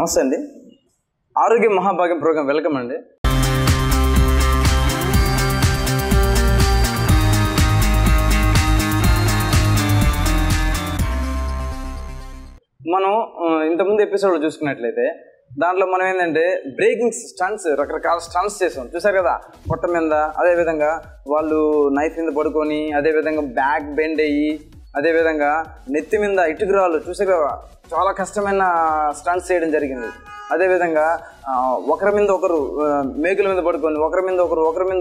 నమస్తే అండి. ఆరోగ్య మహాభాగ్యం ప్రోగ్రాం వెల్కమ్ అండి. మనం ఇంతకుముందు ఎపిసోడ్లో చూసుకున్నట్లయితే దాంట్లో మనం ఏంటంటే బ్రేకింగ్ స్టంట్స్, రకరకాల స్టంట్స్ చేసాం, చూసారు కదా. పొట్ట మీద, అదేవిధంగా వాళ్ళు నైఫ్ మీద పడుకొని, అదేవిధంగా బ్యాక్ బెండ్ అయ్యి, అదేవిధంగా నెత్తి మీద ఇటుకురాళ్ళు, చూసారు కదా, చాలా కష్టమైన స్టంట్స్ చేయడం జరిగింది. అదేవిధంగా ఒకరి మీద ఒకరు మేకుల మీద పడుకొని, ఒకరి మీద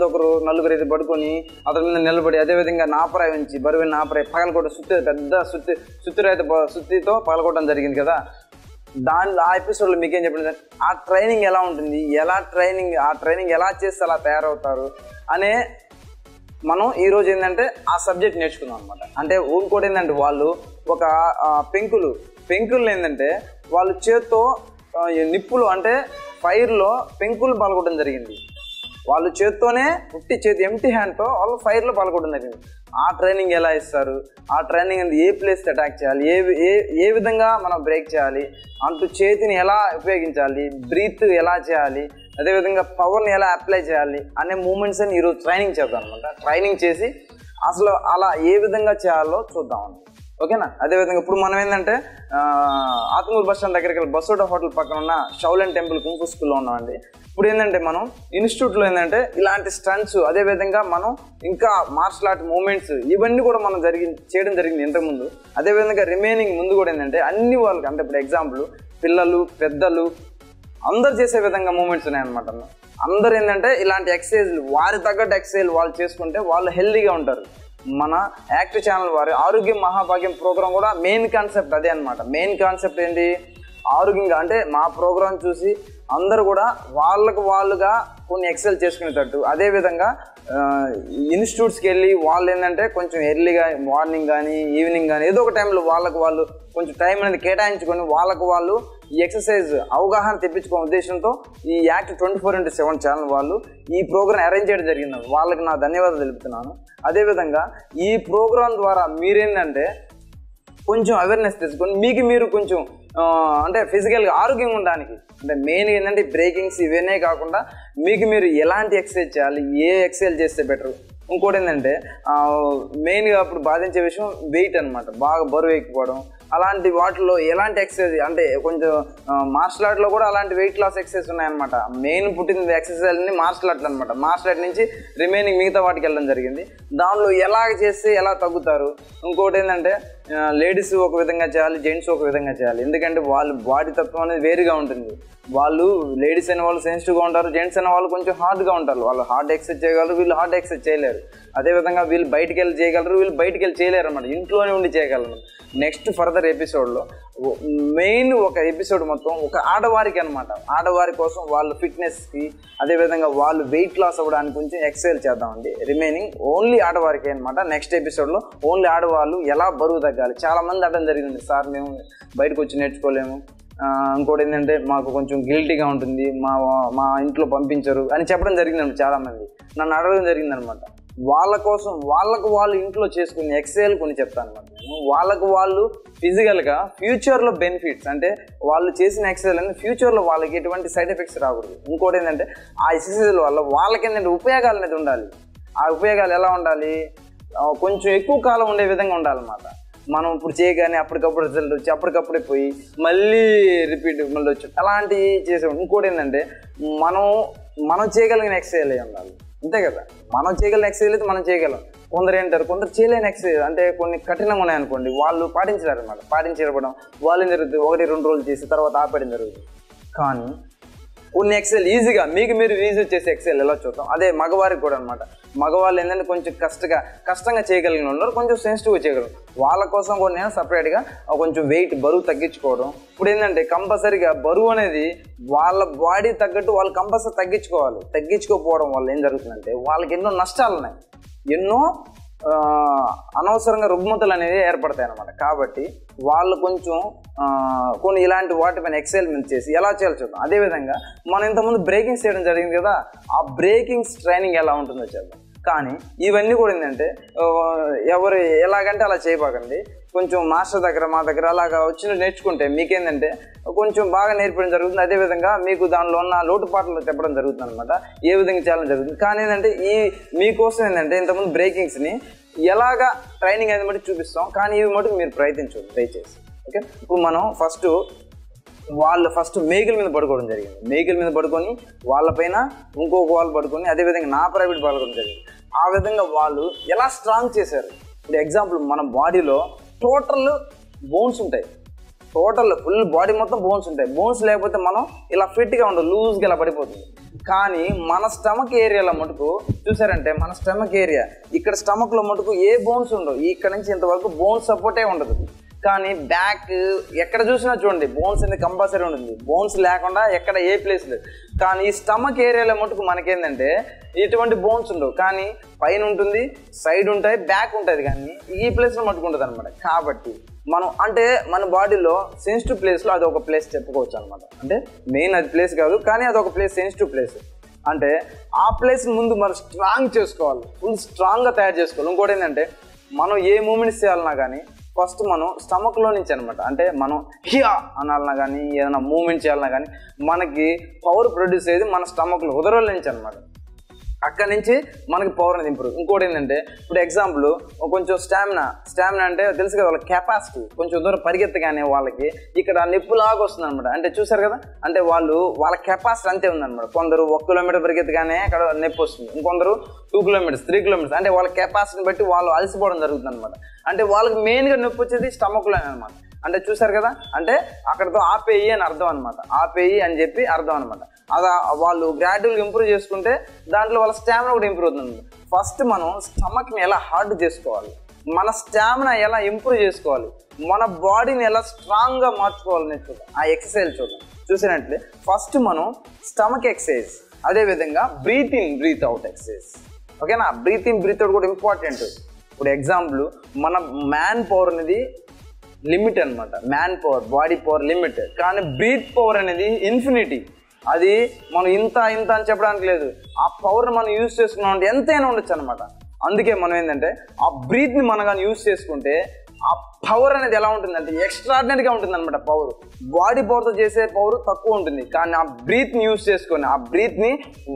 ఒకరు నలుగురు అయితే పడుకొని అతని మీద నిలబడి, అదేవిధంగా నాపరాయి ఉంచి బరువైన నాపరాయి పగలకొట్టడం, పెద్ద సుత్తితో పగలకొట్టడం జరిగింది కదా. దానిలో ఆ ఎపిసోడ్లో మీకేం చెప్పండి, ఆ ట్రైనింగ్ ఎలా ఉంటుంది, ఆ ట్రైనింగ్ ఎలా చేస్తే అలా తయారవుతారు అనే మనం ఈరోజు ఏంటంటే ఆ సబ్జెక్ట్ నేర్చుకున్నాం అనమాట. అంటే ఇంకోటి ఏంటంటే వాళ్ళు ఒక పెంకులు ఏంటంటే వాళ్ళు చేత్తో నిప్పులు అంటే ఫైర్లో పెంకులు పాల్గొనడం జరిగింది. వాళ్ళు చేత్తోనే ఎంటీ హ్యాండ్తో వాళ్ళు ఫైర్లో పాల్గొనడం జరిగింది. ఆ ట్రైనింగ్ ఎలా ఇస్తారు, ఆ ట్రైనింగ్ ఏ ప్లేస్ అటాక్ చేయాలి, ఏ విధంగా మనం బ్రేక్ చేయాలి, అంటూ చేతిని ఎలా ఉపయోగించాలి, బ్రీత్ ఎలా చేయాలి, అదేవిధంగా పవర్ని ఎలా అప్లై చేయాలి అనే మూమెంట్స్ అని ఈరోజు ట్రైనింగ్ చేద్దాం అనమాట. ట్రైనింగ్ చేసి అసలు అలా ఏ విధంగా చేయాలో చూద్దాం, ఓకేనా. అదేవిధంగా ఇప్పుడు మనం ఏంటంటే ఆత్మూరు బస్ స్టాండ్ దగ్గరికి వెళ్ళి బసోడా హోటల్ పక్కన ఉన్న షౌలెన్ టెంపుల్ కుంఫు స్కూల్లో ఉన్నామండి. ఇప్పుడు ఏంటంటే మనం ఇన్స్టిట్యూట్లో ఏంటంటే ఇలాంటి స్టంట్స్, అదేవిధంగా మనం ఇంకా మార్షల్ ఆర్ట్ మూమెంట్స్ ఇవన్నీ కూడా మనం చేయడం జరిగింది ఇంతకుముందు. అదేవిధంగా రిమైనింగ్ ముందు కూడా ఏంటంటే అన్ని వాళ్ళకి, అంటే ఇప్పుడు ఎగ్జాంపుల్ పిల్లలు పెద్దలు అందరు చేసే విధంగా మూమెంట్స్ ఉన్నాయన్నమాట. అందరు ఏంటంటే ఇలాంటి ఎక్సర్సైజ్లు వారి తగ్గట్టు ఎక్సర్సైజ్ వాళ్ళు చేసుకుంటే వాళ్ళు హెల్తీగా ఉంటారు. మన యాక్టివ్ ఛానల్ వారి ఆరోగ్య మహాభాగ్యం ప్రోగ్రాం కూడా మెయిన్ కాన్సెప్ట్ అదే అనమాట. మెయిన్ కాన్సెప్ట్ ఏంటి, ఆరోగ్యంగా అంటే మా ప్రోగ్రాం చూసి అందరూ కూడా వాళ్ళుగా కొన్ని ఎక్సర్సైజ్ చేసుకునేటట్టు, అదేవిధంగా ఇన్స్టిట్యూట్స్కి వెళ్ళి వాళ్ళు ఏంటంటే కొంచెం ఎర్లీగా మార్నింగ్ కానీ ఈవినింగ్ కానీ ఏదో ఒక టైంలో వాళ్ళు కొంచెం టైం అనేది కేటాయించుకొని వాళ్ళు ఈ ఎక్సర్సైజ్ అవగాహన తెప్పించుకునే ఉద్దేశంతో ఈ యాక్ట్ 24/7 ఛానల్ వాళ్ళు ఈ ప్రోగ్రాం అరేంజ్ చేయడం జరిగింది. వాళ్ళకి నా ధన్యవాదాలు తెలుపుతున్నాను. అదేవిధంగా ఈ ప్రోగ్రాం ద్వారా మీరేంటంటే కొంచెం అవేర్నెస్ తెచ్చుకొని మీకు మీరు కొంచెం అంటే ఫిజికల్గా ఆరోగ్యంగా ఉండడానికి, అంటే మెయిన్ ఏంటంటే బ్రేకింగ్స్ ఇవన్నీ కాకుండా మీకు మీరు ఎలాంటి ఎక్సర్సైజ్ చేయాలి, ఏ ఎక్సర్సైజ్ చేస్తే బెటర్. ఇంకోటి ఏంటంటే మెయిన్గా అప్పుడు బాధించే విషయం వెయిట్ అనమాట, బాగా బరువు ఎక్కిపోవడం. అలాంటి వాటిలో ఎలాంటి ఎక్సర్సైజ్ అంటే కొంచెం మార్షల్ ఆర్ట్లో కూడా అలాంటి వెయిట్ లాస్ ఎక్సర్సైజ్ ఉన్నాయన్నమాట. మెయిన్ పుట్టిన ఎక్సర్సైజ్ అన్ని మార్షల్ ఆర్ట్లు అనమాట. మార్షల్ ఆర్ట్ నుంచి రిమైనింగ్ మిగతా వాటికి వెళ్ళడం జరిగింది. దానిలో ఎలా చేస్తే ఎలా తగ్గుతారు. ఇంకోటి ఏంటంటే లేడీస్ ఒక విధంగా చేయాలి, జెంట్స్ ఒక విధంగా చేయాలి. ఎందుకంటే వాళ్ళు బాడీ తత్వం అనేది వేరుగా ఉంటుంది. వాళ్ళు లేడీస్ అయిన వాళ్ళు సెన్సిటివ్గా ఉంటారు, జెంట్స్ అయిన వాళ్ళు కొంచెం హార్డ్గా ఉంటారు. వాళ్ళు హార్డ్ ఎక్సర్సైజ్ చేయగలరు, వీళ్ళు హార్డ్ ఎక్సర్సైజ్ చేయలేరు. అదేవిధంగా వీళ్ళు బయటికి వెళ్ళి చేయగలరు, వీళ్ళు బయటికి వెళ్ళి చేయలేరు అనమాట. ఇంట్లోనే ఉండి చేయగలరు. నెక్స్ట్ ఫర్దర్ ఎపిసోడ్లో మెయిన్ ఒక ఎపిసోడ్ మొత్తం ఒక ఆడవారికి అనమాట. ఆడవారి కోసం వాళ్ళ ఫిట్నెస్కి, అదేవిధంగా వాళ్ళు వెయిట్ లాస్ అవ్వడానికి కొంచెం ఎక్సర్సైజ్ చేద్దామండి. రిమైనింగ్ ఓన్లీ ఆడవారికి అనమాట. నెక్స్ట్ ఎపిసోడ్లో ఓన్లీ ఆడవాళ్ళు ఎలా బరువు తగ్గాలి. చాలామంది అర్థం జరిగింది, సార్ మేము బయటకు వచ్చి నేర్చుకోలేము, ఇంకోటి ఏంటంటే మాకు కొంచెం గిల్టీగా ఉంటుంది, మా ఇంట్లో పంపించరు అని చెప్పడం జరిగిందండి. చాలామంది నన్ను అడగడం జరిగిందనమాట. వాళ్ళ కోసం వాళ్ళు ఇంట్లో చేసుకునే ఎక్సర్సైజ్ కొన్ని చెప్తాను అనమాట. నేను వాళ్ళకు వాళ్ళు ఫిజికల్గా ఫ్యూచర్లో బెనిఫిట్స్, అంటే వాళ్ళు చేసిన ఎక్సర్సైజ్ అనేది ఫ్యూచర్లో వాళ్ళకి ఎటువంటి సైడ్ ఎఫెక్ట్స్ రాకూడదు. ఇంకోటి ఏంటంటే ఆ ఎక్సర్సైజ్ వల్ల వాళ్ళకి ఏంటంటే ఉపయోగాలు అనేది ఉండాలి. ఆ ఉపయోగాలు ఎలా ఉండాలి, కొంచెం ఎక్కువ కాలం ఉండే విధంగా ఉండాలన్నమాట. మనం ఇప్పుడు చేయగానే అప్పటికప్పుడు రిజల్ట్ వచ్చి అప్పటికప్పుడే పోయి మళ్ళీ రిపీట్ వచ్చి అలాంటివి చేసాం. ఇంకోటి ఏంటంటే మనం చేయగలిగిన ఎక్సర్సైజ్ అయి ఉండాలి, అంతే కదా. మనం చేయగలిగిన ఎక్సర్సైజ్ అయితే మనం చేయగలం. కొందరు ఏంటారు, కొందరు చేయలేని ఎక్సర్సైజ్ అంటే కొన్ని కఠినంగా ఉన్నాయనుకోండి, వాళ్ళు పాటించలేరు అనమాట. పాటించడం వాళ్ళు ఏం జరుగుతుంది, 1-2 రోజులు చేసి తర్వాత ఆపేయడం జరుగుతుంది. కానీ కొన్ని ఎక్సర్సైజ్ ఈజీగా మీకు మీరు ఈజీ చేసే ఎక్సర్సైజ్ ఎలా చూద్దాం. అదే మగవారికి కూడా అనమాట. మగవాళ్ళు ఏంటంటే కొంచెం కష్టంగా చేయగలిగిన ఉన్నారు, కొంచెం సెన్సిటివ్గా చేయగలరు. వాళ్ళ కోసం కూడా నేను సపరేట్గా కొంచెం వెయిట్ బరువు తగ్గించుకోవడం. ఇప్పుడు ఏంటంటే కంపల్సరీగా బరువు అనేది వాళ్ళ బాడీ తగ్గట్టు వాళ్ళు కంపల్సరీ తగ్గించుకోకపోవడం వల్ల ఏం జరుగుతుందంటే వాళ్ళకి ఎన్నో నష్టాలు ఉన్నాయి, ఎన్నో అనవసరంగా రుగ్మతలు అనేవి ఏర్పడతాయి అన్నమాట. కాబట్టి వాళ్ళు కొంచెం కొన్ని ఇలాంటి వాటిపైన ఎక్సైల్మెంట్ చేసి ఎలా చేయాలో చూద్దాం. అదేవిధంగా మనం ఇంతకుముందు బ్రేకింగ్స్ చేయడం జరిగింది కదా, ఆ బ్రేకింగ్స్ ట్రైనింగ్ ఎలా ఉంటుందో చేద్దాం. కానీ ఇవన్నీ కూడా ఏంటంటే ఎవరు ఎలాగంటే అలా చేయబాకండి. కొంచెం మాస్టర్ దగ్గర మా దగ్గర అలాగా వచ్చిన నేర్చుకుంటే మీకేంటంటే కొంచెం బాగా నేర్పడం జరుగుతుంది. అదేవిధంగా మీకు దానిలో ఉన్న లోటుపాట్లు చెప్పడం జరుగుతుంది అనమాట, ఏ విధంగా చేయడం జరుగుతుంది. కానీ ఏంటంటే మీకోసం ఏంటంటే ఇంతకుముందు బ్రేకింగ్స్ని ఎలాగా ట్రైనింగ్ అనేది మటుకు చూపిస్తాం, కానీ ఇవి మటుకు మీరు ప్రయత్నించండి దయచేసి. ఓకే, ఇప్పుడు మనం ఫస్ట్ మేకుల మీద పడుకోవడం జరిగింది. మేకుల మీద పడుకొని వాళ్ళపైన ఇంకొక వాళ్ళు పడుకొని అదేవిధంగా నా ప్రైవేట్ పడుకోవడం జరిగింది. ఆ విధంగా వాళ్ళు ఎలా స్ట్రాంగ్ చేశారు. ఇప్పుడు ఎగ్జాంపుల్ మన బాడీలో టోటల్ బోన్స్ ఉంటాయి, టోటల్ ఫుల్ బాడీ మొత్తం బోన్స్ ఉంటాయి. బోన్స్ లేకపోతే మనం ఇలా ఫిట్గా ఉండదు, లూజ్గా ఇలా పడిపోతుంది. కానీ మన స్టమక్ ఏరియాలో మటుకు చూసారంటే మన స్టమక్ ఏరియా ఇక్కడ స్టమక్లో మటుకు ఏ బోన్స్ ఉండవు, ఇక్కడ నుంచి ఇంతవరకు బోన్స్ సపోర్టే ఉండదు. కానీ బ్యాక్ ఎక్కడ చూసినా చూడండి బోన్స్ అనేది కంపల్సరీ ఉంటుంది, బోన్స్ లేకుండా ఎక్కడ ఏ ప్లేస్ లేదు. కానీ ఈ స్టమక్ ఏరియాలో మటుకు మనకేంటంటే ఇటువంటి బోన్స్ ఉండవు, కానీ పైన ఉంటుంది, సైడ్ ఉంటాయి, బ్యాక్ ఉంటుంది, కానీ ఈ ప్లేస్లో మటుకు ఉంటుంది అనమాట. కాబట్టి మనం అంటే మన బాడీలో సెన్సిటివ్ ప్లేస్లో అది ఒక ప్లేస్ చెప్పుకోవచ్చు అనమాట. అంటే మెయిన్ అది ప్లేస్ కాదు, కానీ అది ఒక ప్లేస్, సెన్సిటివ్ ప్లేస్. అంటే ఆ ప్లేస్ ముందు మనం స్ట్రాంగ్ చేసుకోవాలి, ఫుల్ స్ట్రాంగ్గా తయారు చేసుకోవాలి. ఇంకోటి ఏంటంటే మనం ఏ మూమెంట్స్ చేయాలన్నా కానీ ఫస్ట్ మనం స్టమక్లో నుంచి అనమాట, అంటే మనం హియా అనాలన్నా కానీ ఏదైనా మూమెంట్ చేయాలన్నా కానీ మనకి పవర్ ప్రొడ్యూస్ అయ్యేది మన స్టమక్లో ఉదరాల నుంచి అనమాట. అక్కడి నుంచి మనకి పవర్ అనేది ఇంప్రూవ్. ఇంకోటి ఏంటంటే ఇప్పుడు ఎగ్జాంపుల్ కొంచెం స్టామినా అంటే తెలుసు కదా, వాళ్ళ కెపాసిటీ కొంచెం దూరం పరిగెత్తగానే వాళ్ళకి ఇక్కడ నొప్పులాగా వస్తుంది అనమాట. అంటే చూసారు కదా, అంటే వాళ్ళ కెపాసిటీ అంతే ఉందన్నమాట. కొందరు 1 కిలోమీటర్ పరిగెత్తగానే అక్కడ నొప్పి వస్తుంది, ఇంకొందరు 2 కిలోమీటర్స్ 3 కిలోమీటర్స్, అంటే వాళ్ళ కెపాసిటీని బట్టి వాళ్ళు అలసిపోవడం జరుగుతుంది అనమాట. అంటే వాళ్ళకి మెయిన్గా నొప్పి వచ్చేది స్టమక్లోనే అనమాట. అంటే చూసారు కదా, అంటే అక్కడితో ఆపేయి అని అర్థం అనమాట, ఆపేయి అని చెప్పి అర్థం అనమాట. అలా వాళ్ళు గ్రాడ్యువల్గా ఇంప్రూవ్ చేసుకుంటే దాంట్లో వాళ్ళ స్టామినా కూడా ఇంప్రూవ్ అవుతుంది. ఫస్ట్ మనం స్టమక్ని ఎలా హార్డ్ చేసుకోవాలి, మన స్టామినా ఎలా ఇంప్రూవ్ చేసుకోవాలి, మన బాడీని ఎలా స్ట్రాంగ్గా మార్చుకోవాలని చూద్దాం. ఆ ఎక్సర్సైజ్ చూసినట్లే ఫస్ట్ మనం స్టమక్ ఎక్సర్సైజ్, అదేవిధంగా breathe in breathe out exercise. ఓకేనా, బ్రీత్ ఇన్ బ్రీత్ అవుట్ కూడా ఇంపార్టెంట్. ఇప్పుడు ఎగ్జాంపుల్ మన మ్యాన్ పవర్ అనేది లిమిట్ అనమాట, man power body power limit, కానీ బ్రీత్ పవర్ అనేది ఇన్ఫినిటీ. అది మనం ఇంత అని చెప్పడానికి లేదు, ఆ పవర్ని మనం యూజ్ చేసుకున్నాం అంటే ఎంతైనా ఉండొచ్చు అనమాట. అందుకే మనం ఏంటంటే ఆ బ్రీత్ని మనం కానీ యూజ్ చేసుకుంటే ఆ పవర్ అనేది ఎలా ఉంటుందంటే ఎక్స్ట్రాడినరీగా ఉంటుంది అనమాట. పవర్ బాడీ పవర్తో చేసే పవర్ తక్కువ ఉంటుంది, కానీ ఆ బ్రీత్ని యూజ్ చేసుకొని ఆ బ్రీత్ని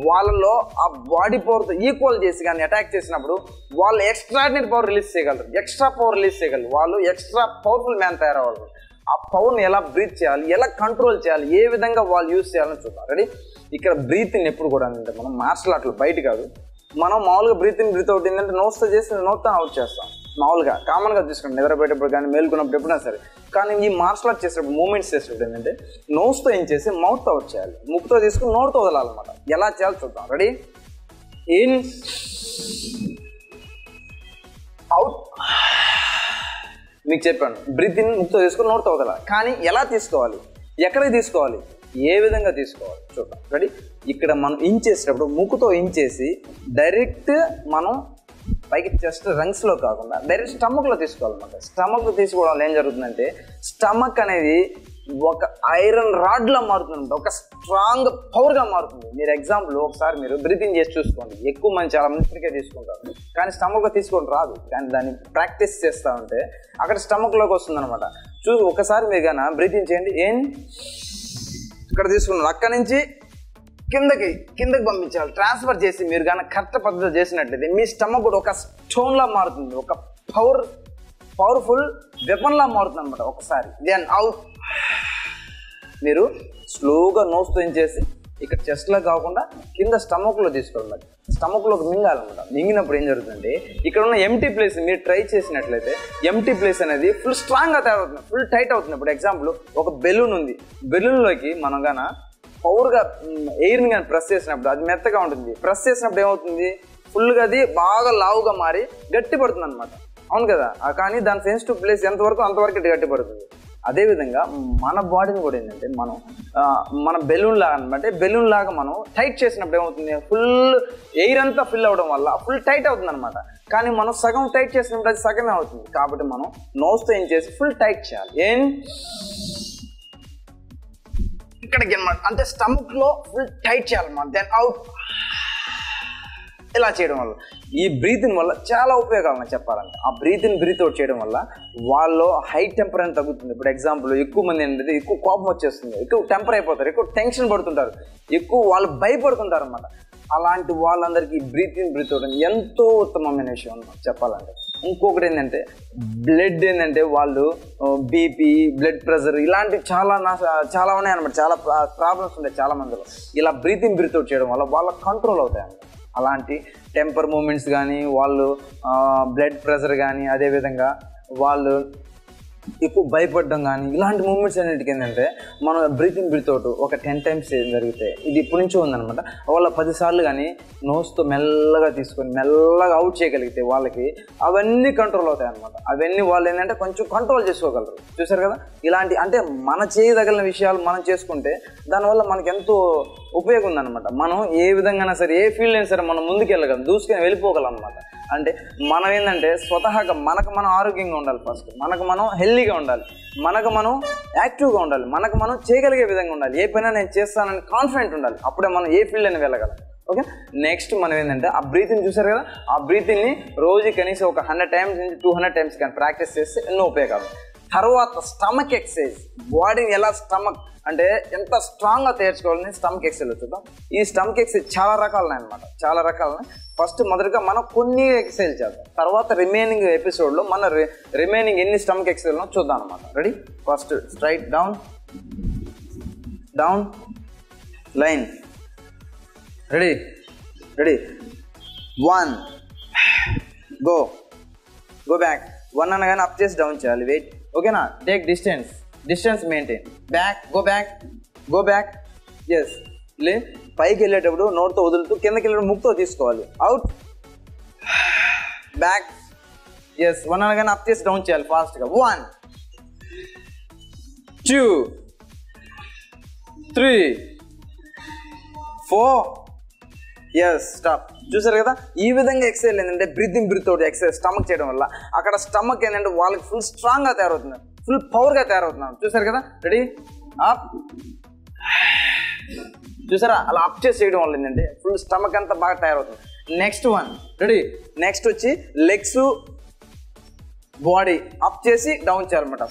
వాళ్ళలో ఆ బాడీ పవర్తో ఈక్వల్ చేసి కానీ అటాక్ చేసినప్పుడు వాళ్ళు ఎక్స్ట్రాడినరీ పవర్ రిలీజ్ చేయగలరు, ఎక్స్ట్రా పవర్ రిలీజ్ చేయగలరు, వాళ్ళు ఎక్స్ట్రా పవర్ఫుల్ మ్యాన్ తయారవ్వాలి. ఆ పవర్ని ఎలా బ్రీత్ చేయాలి, ఎలా కంట్రోల్ చేయాలి, ఏ విధంగా వాళ్ళు యూజ్ చేయాలని చూద్దాం. రెడీ, ఇక్కడ బ్రీత్ని ఎప్పుడు కూడా అంటే మనం మార్షల్ ఆర్ట్లో బయట కాదు, మనం మామూలుగా బ్రీత్ ఇన్ బ్రీత్ అవుట్ ఏంటంటే నోస్తో చేసి నోట్తో అవుట్ చేస్తాం, మామూలుగా కామన్గా తీసుకుంటాం నిద్రపోయేటప్పుడు కానీ మేల్కొన్నప్పుడు ఎప్పుడైనా సరే. కానీ ఈ మార్షల్ ఆర్ట్ చేసేటప్పుడు మూమెంట్స్ చేసేటప్పుడు ఏంటంటే నోస్తో ఏం చేసి మౌత్తో అవుట్ చేయాలి, ముక్కుతో తీసుకుని నోట్తో వదలాలన్నమాట. ఎలా చేయాలో చూద్దాం. Ready, in out. మీకు చెప్పాను బ్రీత్ ఇన్ ముక్కుతో తీసుకుని నోట్తో వదలాలి, కానీ ఎలా తీసుకోవాలి, ఎక్కడికి తీసుకోవాలి, ఏ విధంగా తీసుకోవాలి చూద్దాం. రెడీ, ఇక్కడ మనం ఇంచేసేటప్పుడు ముక్కుతో ఇంచేసి డైరెక్ట్ మనం పైకి చెస్ట్ రంగ్స్లో కాకుండా డైరెక్ట్ స్టమక్లో తీసుకోవాలన్నమాట. స్టమక్లో తీసుకోవడం వల్ల ఏం జరుగుతుందంటే స్టమక్ అనేది ఒక ఐరన్ రాడ్లా మారుతుంది, ఒక స్ట్రాంగ్ పవర్గా మారుతుంది. మీరు ఎగ్జాంపుల్ ఒకసారి మీరు బ్రీతింగ్ చేసి చూసుకోండి, ఎక్కువ మంది చాలా మంది ఇప్పటికే తీసుకుంటారు, కానీ స్టమక్లో తీసుకోవడం రాదు. కానీ దాన్ని ప్రాక్టీస్ చేస్తూ ఉంటే అక్కడ స్టమక్లోకి వస్తుంది అనమాట. ఒకసారి మీరు కానీ బ్రీతింగ్ చేయండి, ఏం ఇక్కడ తీసుకున్నారు అక్కడి నుంచి కిందకి పంపించాలి, ట్రాన్స్ఫర్ చేసి మీరు కానీ కరెక్ట్ పద్ధతిలో చేసినట్లయితే మీ స్టమక్ కూడా ఒక స్టోన్లా మారుతుంది, ఒక పవర్ఫుల్ వెపన్లా మారుతుంది అనమాట. ఒకసారి దెన్ అవుట్ మీరు స్లోగా నోస్తో ఏం చేసి ఇక్కడ చెస్ట్లో కాకుండా కింద స్టమక్లో తీసుకోవాలి, స్టమక్లోకి మింగాలన్నమాట. మింగినప్పుడు ఏం జరుగుతుందంటే ఇక్కడ ఉన్న ఎంటీ ప్లేస్ మీరు ట్రై చేసినట్లయితే ఎంటీ ప్లేస్ అనేది ఫుల్ స్ట్రాంగ్గా తయారవుతుంది, ఫుల్ టైట్ అవుతుంది. ఇప్పుడు ఎగ్జాంపుల్ ఒక బెలూన్ ఉంది, బెలూన్లోకి మనం గాన పవర్గా ఎయిర్ని కానీ ప్రెస్ చేసినప్పుడు అది మెత్తగా ఉంటుంది, ప్రెస్ చేసినప్పుడు ఏమవుతుంది ఫుల్గా అది బాగా లావుగా మారి గట్టి పడుతుంది అనమాట. అవును కదా, కానీ దాని సెన్సిటివ్ ప్లేస్ ఎంతవరకు అంతవరకు గట్టి పడుతుంది. అదేవిధంగా మన బాడీని కూడా ఏంటంటే మన బెలూన్ లాగా అనమాట, బెలూన్ లాగా మనం టైట్ చేసినప్పుడు ఏమవుతుంది ఫుల్ ఎయిర్ అంతా ఫిల్ అవ్వడం వల్ల ఫుల్ టైట్ అవుతుంది అనమాట. కానీ మనం సగం టైట్ చేసినప్పుడు అది సగమే అవుతుంది. కాబట్టి మనం నోస్తో ఏం చేసి ఫుల్ టైట్ చేయాలి, ఏం ఇక్కడికి అనమాట, అంటే స్టమక్లో ఫుల్ టైట్ చేయాలన్నమాట. దెన్ అవుట్ ఇలా చేయడం వల్ల ఈ బ్రీతింగ్ వల్ల చాలా ఉపయోగాలు నాకు చెప్పాలంటే. ఆ బ్రీత్ అవుట్ చేయడం వల్ల వాళ్ళు హై టెంపర్ అని తగ్గుతుంది. ఇప్పుడు ఎగ్జాంపుల్ ఎక్కువ మంది ఏంటంటే ఎక్కువ కోపం వచ్చేస్తుంది, ఎక్కువ టెంపర్ అయిపోతారు, ఎక్కువ టెన్షన్ పడుతుంటారు, ఎక్కువ వాళ్ళు భయపడుతుంటారు అన్నమాట. అలాంటి వాళ్ళందరికీ బ్రీత్ అవుట్ ఎంతో ఉత్తమమైన విషయం అన్నమాట చెప్పాలంటే. ఇంకొకటి ఏంటంటే బ్లడ్ ఏంటంటే వాళ్ళు బీపీ, బ్లడ్ ప్రెషర్ ఇలాంటివి చాలా ఉన్నాయి అనమాట. చాలా ప్రాబ్లమ్స్ ఉంటాయి చాలా మందిలో. ఇలా బ్రీత్ అవుట్ చేయడం వల్ల వాళ్ళ కంట్రోల్ అవుతాయి అన్నమాట. అలాంటి టెంపర్ మూమెంట్స్ కానీ, వాళ్ళు బ్లడ్ ప్రెషర్ కానీ, అదేవిధంగా వాళ్ళు ఎక్కువ భయపడడం కానీ, ఇలాంటి మూమెంట్స్ అన్నిటికీ ఏంటంటే మనం బ్రీత్ అవుట్ ఒక 10 times జరిగితే, ఇది ఇప్పటి నుంచో ఉందనమాట, వాళ్ళ 10 సార్లు కానీ నోస్తో మెల్లగా తీసుకొని మెల్లగా అవుట్ చేయగలిగితే వాళ్ళకి అవన్నీ కంట్రోల్ అవుతాయి అనమాట. అవన్నీ వాళ్ళు ఏంటంటే కొంచెం కంట్రోల్ చేసుకోగలరు. చూసారు కదా, ఇలాంటి అంటే మన చేయదగిన విషయాలు మనం చేసుకుంటే దానివల్ల మనకి ఎంతో ఉపయోగం ఉందన్నమాట. మనం ఏ విధంగా సరే, ఏ ఫీల్డ్ అయినా సరే మనం ముందుకు వెళ్ళగలం, దూసుకొని వెళ్ళిపోగలం అనమాట. అంటే మనం ఏంటంటే స్వతహాగా మనకు మనం ఆరోగ్యంగా ఉండాలి, ఫస్ట్ మనకు మనం హెల్తీగా ఉండాలి, మనకు మనం యాక్టివ్గా ఉండాలి, మనకు మనం చేయగలిగే విధంగా ఉండాలి, ఏ పైన నేను చేస్తానని కాన్ఫిడెంట్ ఉండాలి. అప్పుడే మనం ఏ ఫీల్డ్ అయినా వెళ్ళగలం. ఓకే, నెక్స్ట్ మనం ఏంటంటే ఆ బ్రీతింగ్ చూసారు కదా, ఆ బ్రీతింగ్ని రోజు కనీసం ఒక 100 times నుంచి 200 times కానీ ప్రాక్టీస్ చేస్తే ఎన్నో ఉపయోగాలు. తర్వాత స్టమక్ ఎక్సర్సైజ్, బాడీని ఎలా స్టమక్ అంటే ఎంత స్ట్రాంగ్గా తయారుకోవాలని స్టమక్ ఎక్సర్సైజ్ చూద్దాం. ఈ స్టమక్ ఎక్సర్సైజ్ చాలా రకాలున్నాయి అనమాట, చాలా రకాలున్నాయి. ఫస్ట్ మొదటిగా మనం కొన్ని ఎక్సర్సైజ్ చేద్దాం, తర్వాత రిమైనింగ్ ఎపిసోడ్లో మన రిమైనింగ్ ఎన్ని స్టమక్ ఎక్సర్సైజ్లో చూద్దాం అనమాట. Ready? First straight down, down line. Ready? 1 go back. 1 అనగానే అప్ చేసి డౌన్ చేయాలి. వెయిట్. ఓకేనా? Take distance maintain. Go back. Yes. పైకి వెళ్ళేటప్పుడు నోట్తో వదులుతూ, కిందకి వెళ్ళేటప్పుడు ముక్కుతో తీసుకోవాలి. Out, back. ఎస్. 1 అనగానే అప్ చేసి డౌన్ చేయాలి ఫాస్ట్గా. 1 2 3 4. Yes, stop. చూసారు కదా, ఈ విధంగా ఎక్సర్సైజ్ ఏంటంటే బ్రీత్ అవుట్ ఎక్సర్సైజ్ స్టమక్ చేయడం వల్ల అక్కడ స్టమక్ ఏంటంటే వాళ్ళకి ఫుల్ స్ట్రాంగ్గా తయారవుతుంది, ఫుల్ పవర్గా తయారవుతున్నాను. చూసారు కదా? రెడీ? అప్. చూసారా, అలా అప్ చేసి చేయడం వల్ల ఏంటంటే ఫుల్ స్టమక్ అంతా బాగా తయారవుతుంది. నెక్స్ట్ 1. రెడీ? నెక్స్ట్ వచ్చి లెగ్స్, బాడీ అప్ చేసి డౌన్ చేయాలన్నమాట.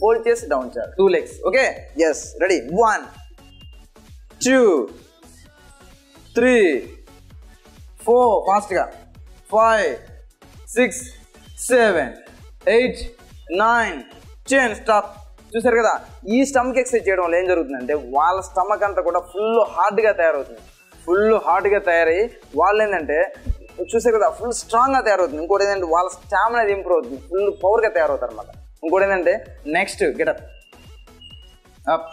ఫోల్డ్ చేసి డౌన్ చేయాలి. 2 legs. ఓకే? ఎస్. రెడీ? 1 2 3 4. ఫాస్ట్గా. 5 6 7 8 9 10. స్టాప్. చూసారు కదా, ఈ స్టమక్ ఎక్సర్సైజ్ చేయడం వల్ల ఏం జరుగుతుందంటే వాళ్ళ స్టమక్ అంతా కూడా ఫుల్ హార్డ్గా తయారవుతుంది. ఫుల్ హార్డ్గా తయారయ్యి వాళ్ళు ఏంటంటే చూసారు కదా ఫుల్ స్ట్రాంగ్గా తయారవుతుంది. ఇంకోటి ఏంటంటే వాళ్ళ స్టామినా ఇంప్రూవ్ అవుతుంది, ఫుల్ పవర్గా తయారవుతారు అనమాట. ఇంకోటి ఏంటంటే నెక్స్ట్ గెటప్. అప్.